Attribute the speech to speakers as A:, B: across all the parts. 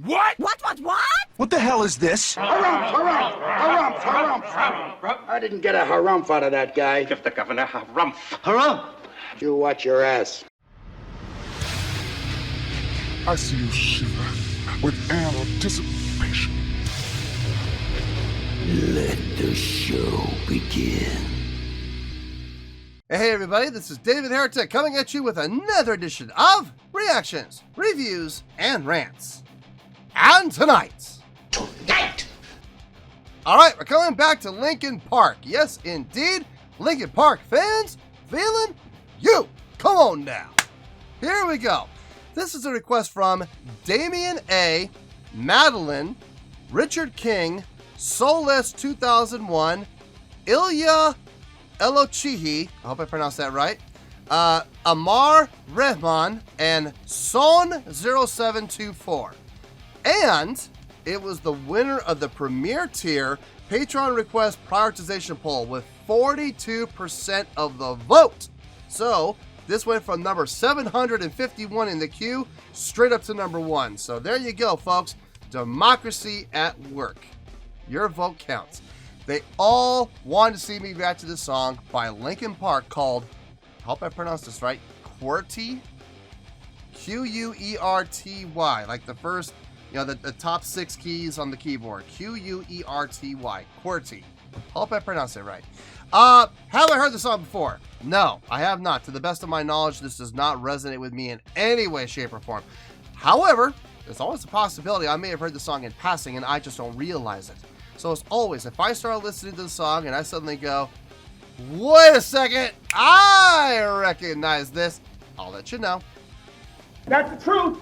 A: What?
B: What?
C: What the hell is this?
D: Harumph. I didn't get a harumph out of that guy.
A: Give the governor harumph.
C: Harumph!
D: You watch your ass.
E: I see you shiver with anticipation.
F: Let the show begin.
G: Hey everybody, this is David Heretic coming at you with another edition of Reactions, Reviews, and Rants. And tonight! Alright, we're coming back to Linkin Park. Yes, indeed, Linkin Park fans, feeling you! Come on now! Here we go. This is a request from Damien A., Madeline, Richard King, Soulless 2001, Ilya Elochihi, I hope I pronounced that right, Amar Rehman, and Son0724. And it was the winner of the Premier Tier Patreon Request Prioritization Poll with 42% of the vote. So, this went from number 751 in the queue straight up to number 1. So there you go, folks. Democracy at work. Your vote counts. They all wanted to see me react to this song by Linkin Park called, I hope I pronounced this right, Qwerty? Q-U-E-R-T-Y, like the first, the top 6 keys on the keyboard. Q-U-E-R-T-Y, Qwerty. Hope I pronounced it right. Have I heard the song before? No, I have not. To the best of my knowledge, this does not resonate with me in any way, shape, or form. However, there's always a possibility I may have heard the song in passing and I just don't realize it. So as always, if I start listening to the song and I suddenly go, wait a second, I recognize this, I'll let you know.
A: That's the truth.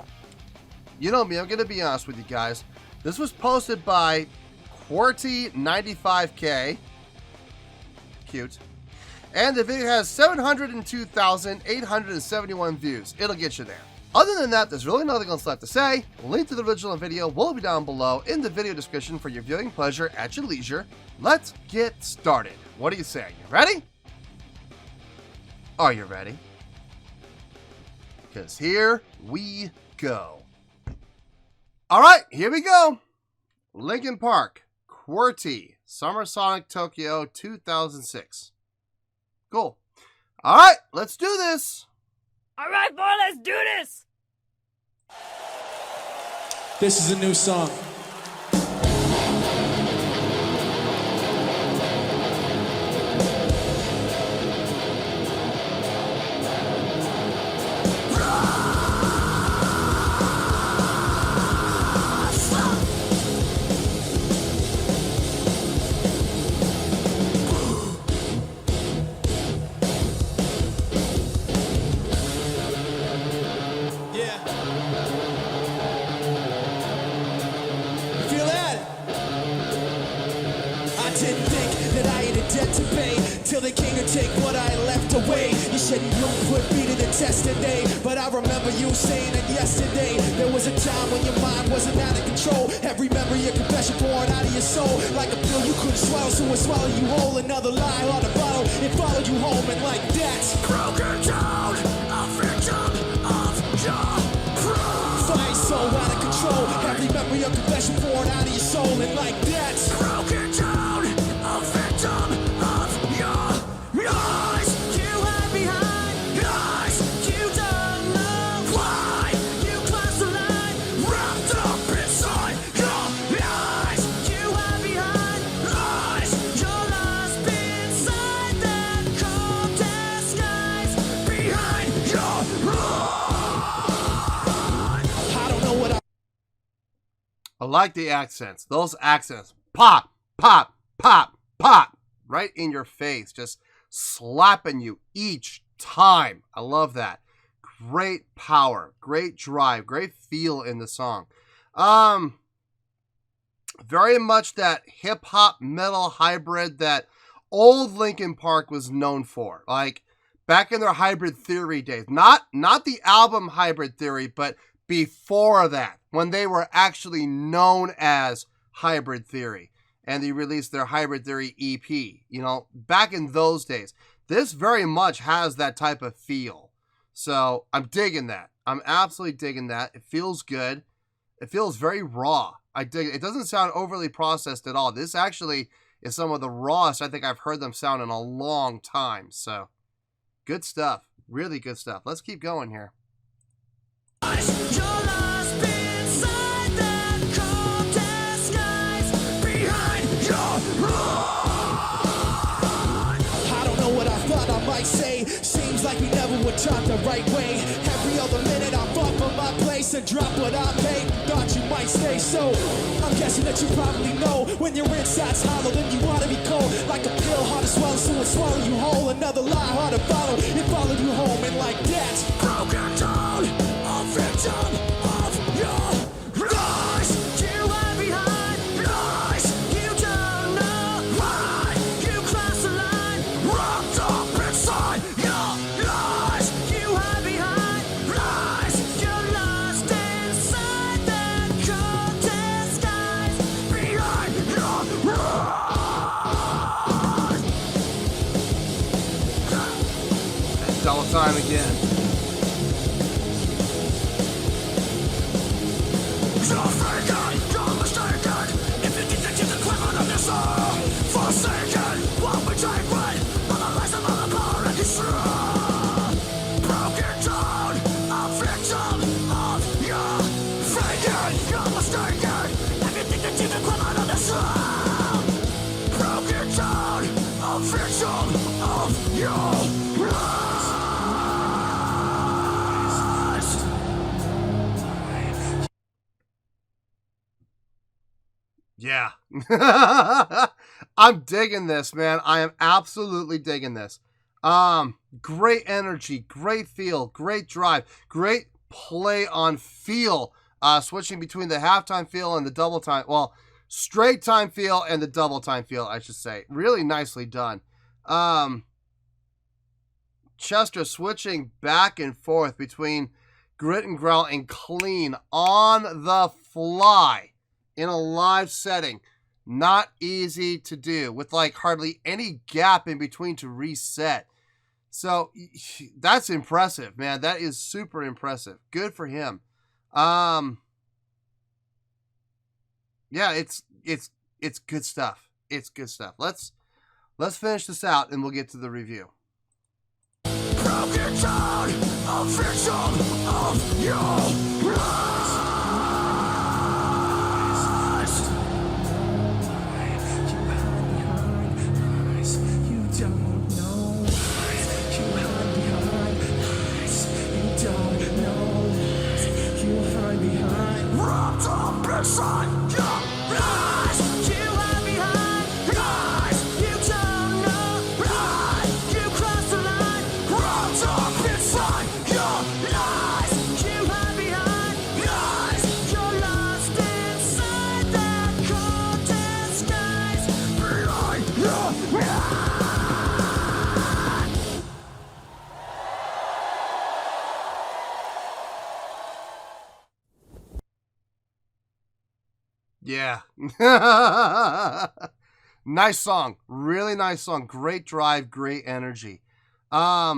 G: You know me, I'm going to be honest with you guys. This was posted by Qwerty95K. Cute. And the video has 702,871 views. It'll get you there. Other than that, there's really nothing else left to say. Link to the original video will be down below in the video description for your viewing pleasure at your leisure. Let's get started. What do you say? You ready? Are you ready? Because here we go. Alright, here we go. Linkin Park, Qwerty, Summer Sonic Tokyo 2006. Cool. Alright, let's do this.
B: All right, boy, let's do this.
H: This is a new song.
I: Till the king would take what I left away. You said you wouldn't put me to the test today, but I remember you saying that yesterday. There was a time when your mind wasn't out of control. Every memory of confession poured out of your soul, like a pill you couldn't swallow, so it swallowed you whole. Another lie on a bottle, it followed you home, and like that, broken down, a victim of your pride. Fire so out of control. Every memory of confession poured out of your soul, and like that, broken down, a victim of your lies. You hide behind lies. You don't know why. You cross the line, wrapped up inside your lies. You hide behind lies. You're lost inside that cold disguise. Behind your lie. I don't know what
G: I like the accents. Those accents. Pop, pop, pop, pop. Right in your face. Just slapping you each time. I love that. Great power. Great drive. Great feel in the song. Very much that hip-hop metal hybrid that old Linkin Park was known for. Like, back in their Hybrid Theory days. Not the album Hybrid Theory, but before that. When they were actually known as Hybrid Theory. And they released their Hybrid Theory EP. Back in those days. This very much has that type of feel. So, I'm digging that. I'm absolutely digging that. It feels good. It feels very raw. I dig it. It doesn't sound overly processed at all. This actually is some of the rawest I think I've heard them sound in a long time. So, good stuff. Really good stuff. Let's keep going here.
I: Say, seems like we never would talk the right way. Every other minute I fought for my place and drop what I paid. Thought you might stay, so I'm guessing that you probably know when your inside's hollow, then you wanna be cold. Like a pill, hard to swallow, so it swallow you whole. Another lie, hard to follow, it followed you home. And like that, broken down, a victim of your lies. You are behind lies, you don't know why. You cross the line, wrapped up inside your lies. You hide behind lies. You're lost inside that cold disguise. Behind your lies.
G: Double time again.
I: You're faking, you're mistaken. If you think that you can climb out of this hole, forsaken, what we take when all the lies of all the power and control. Broken down, a victim of your faking. You're mistaken. If you think that you can climb out of this hole, broken down, a victim of your lies.
G: Yeah. I'm digging this, man. I am absolutely digging this. Great energy, great feel, great drive, great play on feel. Switching between the halftime feel and the double time. Well, straight time feel and the double time feel, I should say. Really nicely done. Chester switching back and forth between grit and growl and clean on the fly. In a live setting, not easy to do with like hardly any gap in between to reset. So that's impressive, man. That is super impressive. Good for him. Yeah, it's good stuff. It's good stuff. Let's finish this out and we'll get to the review.
I: Broken down, a victim of your lies. Wrapped up inside your lies. You hide behind lies. You don't know why. You cross the line. Wrapped up inside your lies. You hide behind lies. You're lost inside that cold disguise. Behind your lies.
G: Yeah. Nice song. Really nice song. Great drive, great energy. Let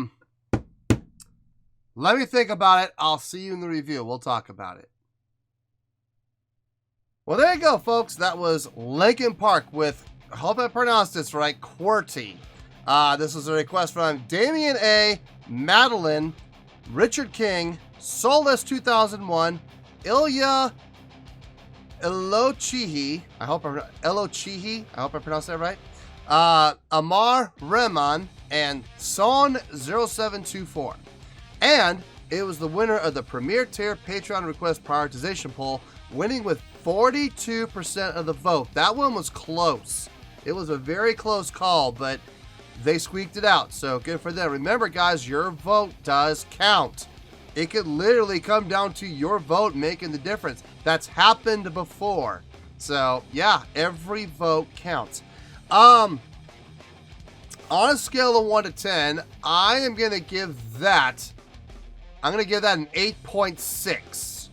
G: me think about it. I'll see you in the review. We'll talk about it. Well, there you go, folks. That was Linkin Park with, I hope I pronounced this right, Qwerty. This was a request from Damien A., Madeline, Richard King, Soulless 2001, Ilya Elochihi, I hope I pronounced that right. Amar Rehman and Son 0724. And it was the winner of the Premier Tier Patreon Request Prioritization Poll, winning with 42% of the vote. That one was close. It was a very close call, but they squeaked it out, so good for them. Remember, guys, your vote does count. It could literally come down to your vote making the difference. That's happened before. So, yeah, every vote counts. On a scale of 1 to 10, I am going to give that, an 8.6.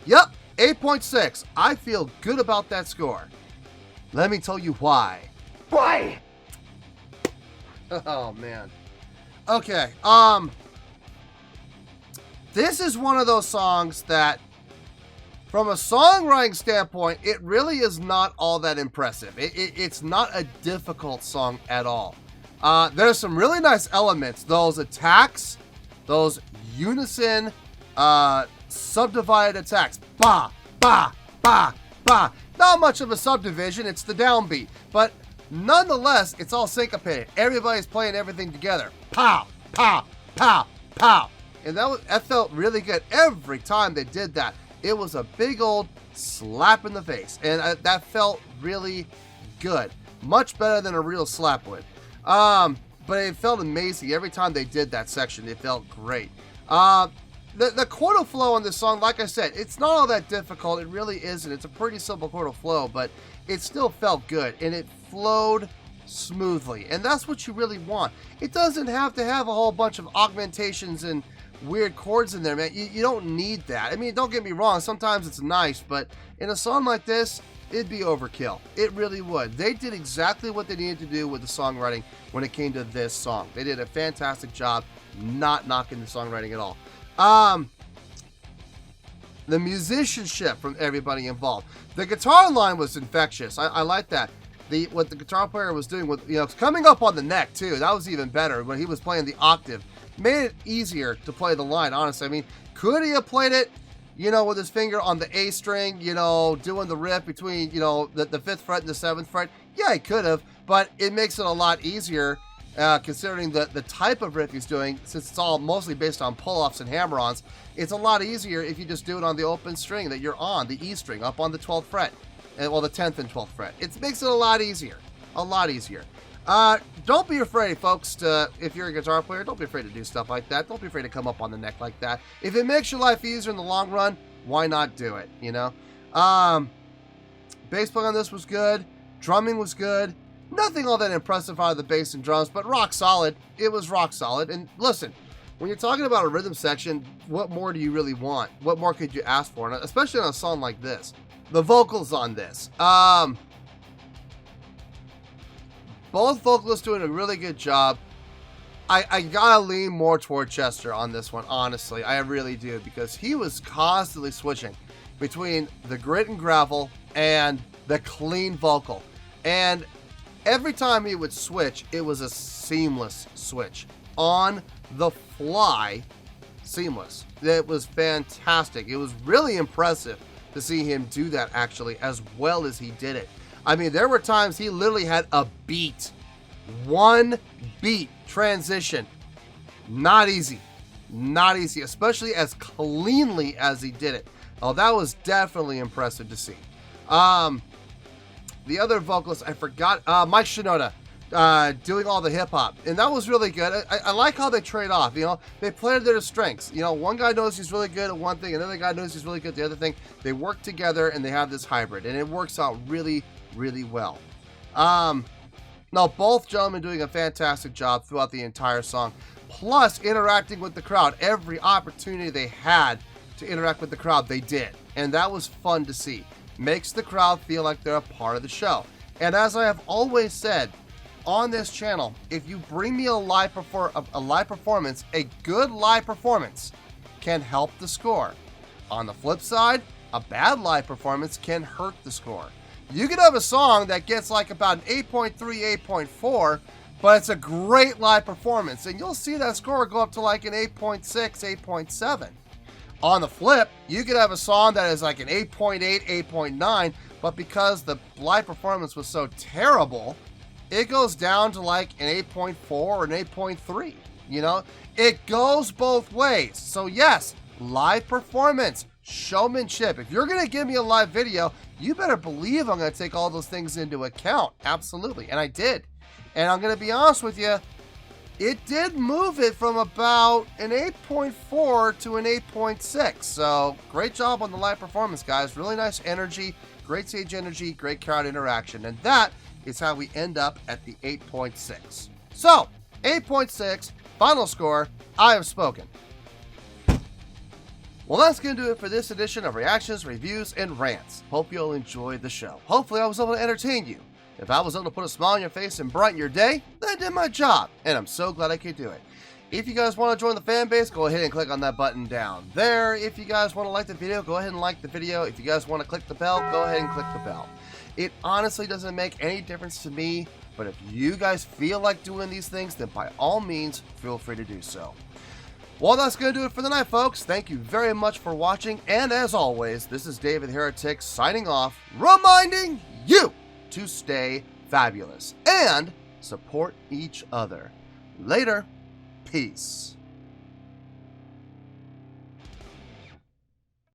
G: Yep, 8.6. I feel good about that score. Let me tell you why.
A: Why?
G: Oh, man. Okay, this is one of those songs that from a songwriting standpoint, it really is not all that impressive. It's not a difficult song at all. There's some really nice elements. Those attacks, those unison, subdivided attacks. Ba, ba, ba, ba. Not much of a subdivision, it's the downbeat. But nonetheless, it's all syncopated. Everybody's playing everything together. Pow, pow, pow, pow. And that felt really good every time they did that. It was a big old slap in the face. And that felt really good. Much better than a real slap would. But it felt amazing every time they did that section. It felt great. The chordal flow on this song, like I said, it's not all that difficult. It really isn't. It's a pretty simple chordal flow, but it still felt good, and it flowed smoothly. And that's what you really want. It doesn't have to have a whole bunch of augmentations and weird chords in there, man. You don't need that. I mean, don't get me wrong. Sometimes it's nice, but in a song like this, it'd be overkill. It really would. They did exactly what they needed to do with the songwriting when it came to this song. They did a fantastic job not knocking the songwriting at all. The musicianship from everybody involved. The guitar line was infectious. I like that. What the guitar player was doing with, coming up on the neck too. That was even better when he was playing the octave. Made it easier to play the line, honestly. I mean, could he have played it, with his finger on the A string, doing the riff between, the 5th fret and the 7th fret? Yeah, he could have, but it makes it a lot easier considering the type of riff he's doing, since it's all mostly based on pull-offs and hammer-ons. It's a lot easier if you just do it on the open string that you're on, the E string, up on the 12th fret. Well, the 10th and 12th fret. It makes it a lot easier. A lot easier. Don't be afraid, folks, if you're a guitar player, don't be afraid to do stuff like that. Don't be afraid to come up on the neck like that. If it makes your life easier in the long run, why not do it, Bass playing on this was good. Drumming was good. Nothing all that impressive out of the bass and drums, but rock solid. It was rock solid. And listen, when you're talking about a rhythm section, what more do you really want? What more could you ask for? And especially on a song like this. The vocals on this. Both vocalists doing a really good job. I gotta lean more toward Chester on this one, honestly. I really do, because he was constantly switching between the grit and gravel and the clean vocal. And every time he would switch, it was a seamless switch. On the fly, seamless. It was fantastic. It was really impressive to see him do that, actually, as well as he did it. I mean, there were times he literally had a beat. One beat transition. Not easy. Not easy, especially as cleanly as he did it. Oh, that was definitely impressive to see. The other vocalist, I forgot, Mike Shinoda, doing all the hip-hop. And that was really good. I like how they trade off, They play to their strengths. One guy knows he's really good at one thing, another guy knows he's really good at the other thing. They work together, and they have this hybrid. And it works out really, really well. Now, both gentlemen doing a fantastic job throughout the entire song. Plus, interacting with the crowd. Every opportunity they had to interact with the crowd, they did. And that was fun to see. Makes the crowd feel like they're a part of the show. And as I have always said on this channel, if you bring me a live performance, a good live performance can help the score. On the flip side, a bad live performance can hurt the score. You could have a song that gets like about an 8.3, 8.4, but it's a great live performance, and you'll see that score go up to like an 8.6, 8.7. On the flip, you could have a song that is like an 8.8, 8.9, but because the live performance was so terrible, it goes down to like an 8.4 or an 8.3. It goes both ways. So yes, live performance, showmanship. If you're going to give me a live video, you better believe I'm going to take all those things into account. Absolutely. And I did. And I'm going to be honest with you, it did move it from about an 8.4 to an 8.6. So great job on the live performance, guys. Really nice energy, great stage energy, great crowd interaction. And that is how we end up at the 8.6. So 8.6, final score, I have spoken. Well, that's going to do it for this edition of Reactions, Reviews, and Rants. Hope you'll enjoy the show. Hopefully I was able to entertain you. If I was able to put a smile on your face and brighten your day, then I did my job, and I'm so glad I could do it. If you guys want to join the fan base, go ahead and click on that button down there. If you guys want to like the video, go ahead and like the video. If you guys want to click the bell, go ahead and click the bell. It honestly doesn't make any difference to me, but if you guys feel like doing these things, then by all means, feel free to do so. Well, that's going to do it for the night, folks. Thank you very much for watching, and as always, this is David Heretic signing off, reminding you to stay fabulous and support each other. Later. Peace.